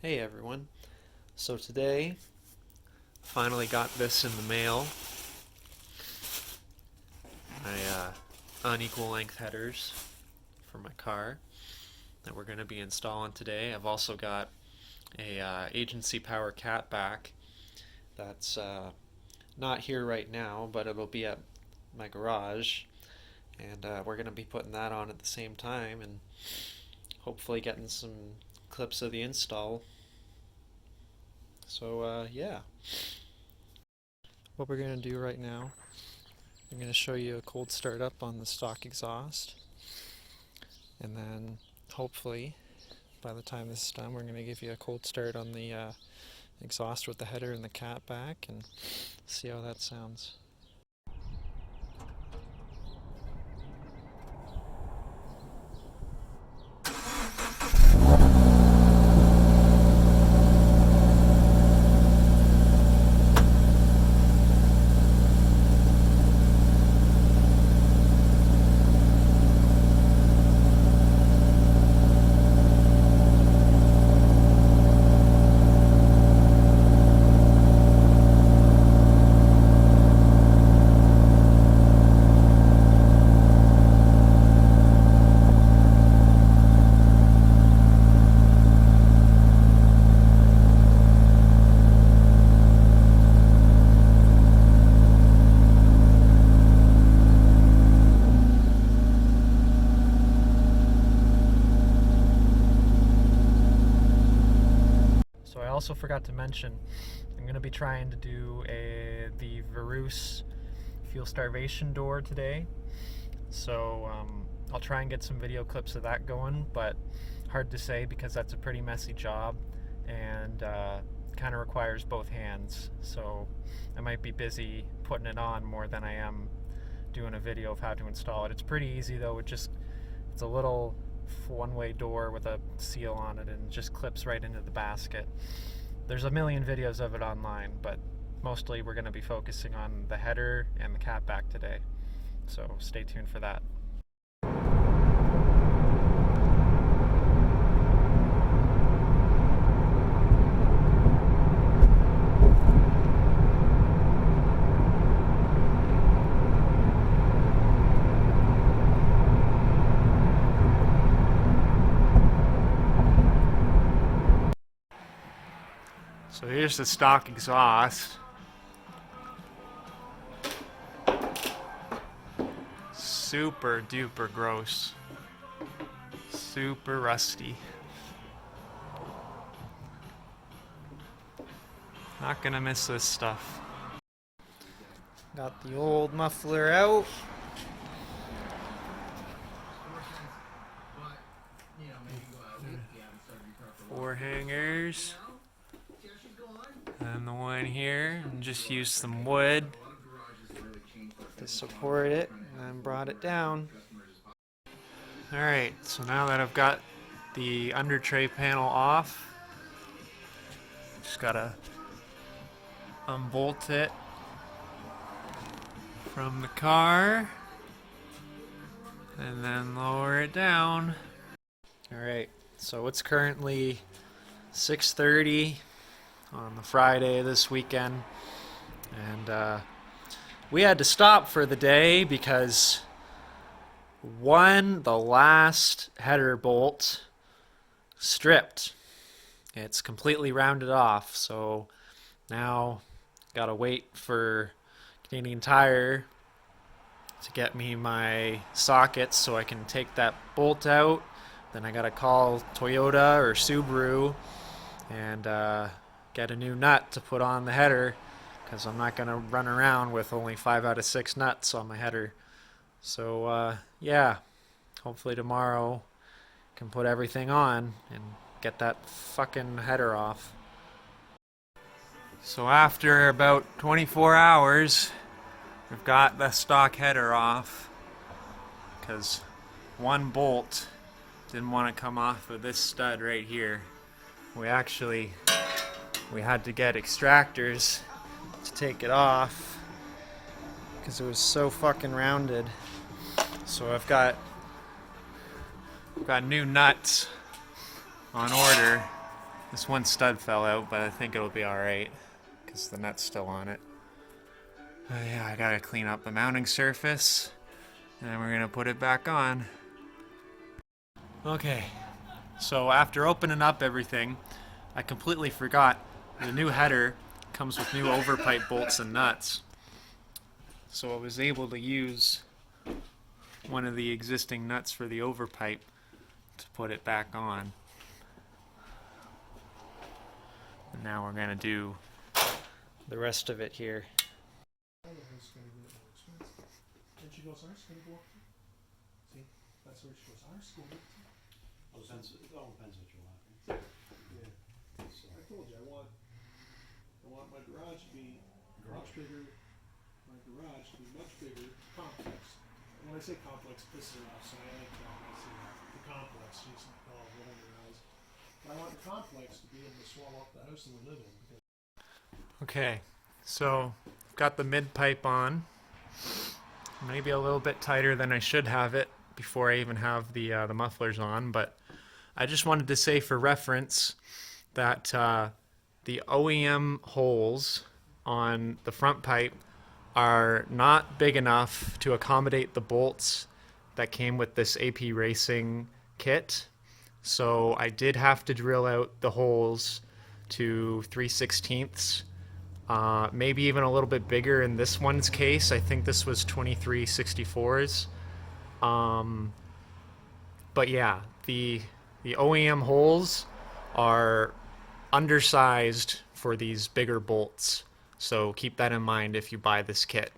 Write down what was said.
Hey everyone. So today, finally got this in the mail. My unequal length headers for my car that we're going to be installing today. I've also got a agency power cat back that's not here right now, but it'll be at my garage, and we're going to be putting that on at the same time and hopefully getting some clips of the install. So yeah. What we're going to do right now, I'm going to show you a cold start up on the stock exhaust, and then hopefully by the time this is done we're going to give you a cold start on the exhaust with the header and the cat back and see how that sounds. So I also forgot to mention, I'm going to be trying to do the Verus fuel starvation door today. So I'll try and get some video clips of that going, but hard to say because that's a pretty messy job and kind of requires both hands. So I might be busy putting it on more than I am doing a video of how to install it. It's pretty easy though. It's a little one-way door with a seal on it and just clips right into the basket. There's a million videos of it online, but mostly we're going to be focusing on the header and the catback today. So stay tuned for that. So here's the stock exhaust. Super duper gross. Super rusty. Not gonna miss this stuff. Got the old muffler out. Four hangers. And the one here, and just used some wood to support it, and then brought it down. Alright, so now that I've got the under tray panel off, just gotta unbolt it from the car, and then lower it down. Alright, so it's currently 6:30 on the Friday this weekend, and we had to stop for the day because the last header bolt stripped. It's completely rounded off, so now gotta wait for Canadian Tire to get me my sockets so I can take that bolt out. Then I gotta call Toyota or Subaru and get a new nut to put on the header, because I'm not going to run around with only 5 out of 6 nuts on my header. So yeah, hopefully tomorrow can put everything on and get that fucking header off. So after about 24 hours, we've got the stock header off because one bolt didn't want to come off of this stud right here. We had to get extractors to take it off because it was so fucking rounded. So I've got new nuts on order This one stud fell out, but I think it'll be alright because the nut's still on it. Yeah, I gotta clean up the mounting surface and then we're gonna put it back on. Okay, so after opening up everything, I completely forgot the new header comes with new overpipe bolts and nuts. So I was able to use one of the existing nuts for the overpipe to put it back on. And now we're gonna do the rest of it here. And she goes, ours gonna go up too. See, that's where she goes, ours going up too. Oh, it all depends what you want. Right? Yeah. So, I told you, I want my garage to be much bigger. My garage to be much bigger, complex. And when I say complex, this is off, so I like that. I say the complex. She's like, oh, whatever it is. But I want the complex to be able to swallow up the house that we live in. Okay, so got the mid pipe on. Maybe a little bit tighter than I should have it before I even have the mufflers on, but I just wanted to say for reference that the OEM holes on the front pipe are not big enough to accommodate the bolts that came with this AP Racing kit. So I did have to drill out the holes to 3/16, maybe even a little bit bigger in this one's case. I think this was 23/64s. But yeah, the OEM holes are undersized for these bigger bolts. So keep that in mind if you buy this kit.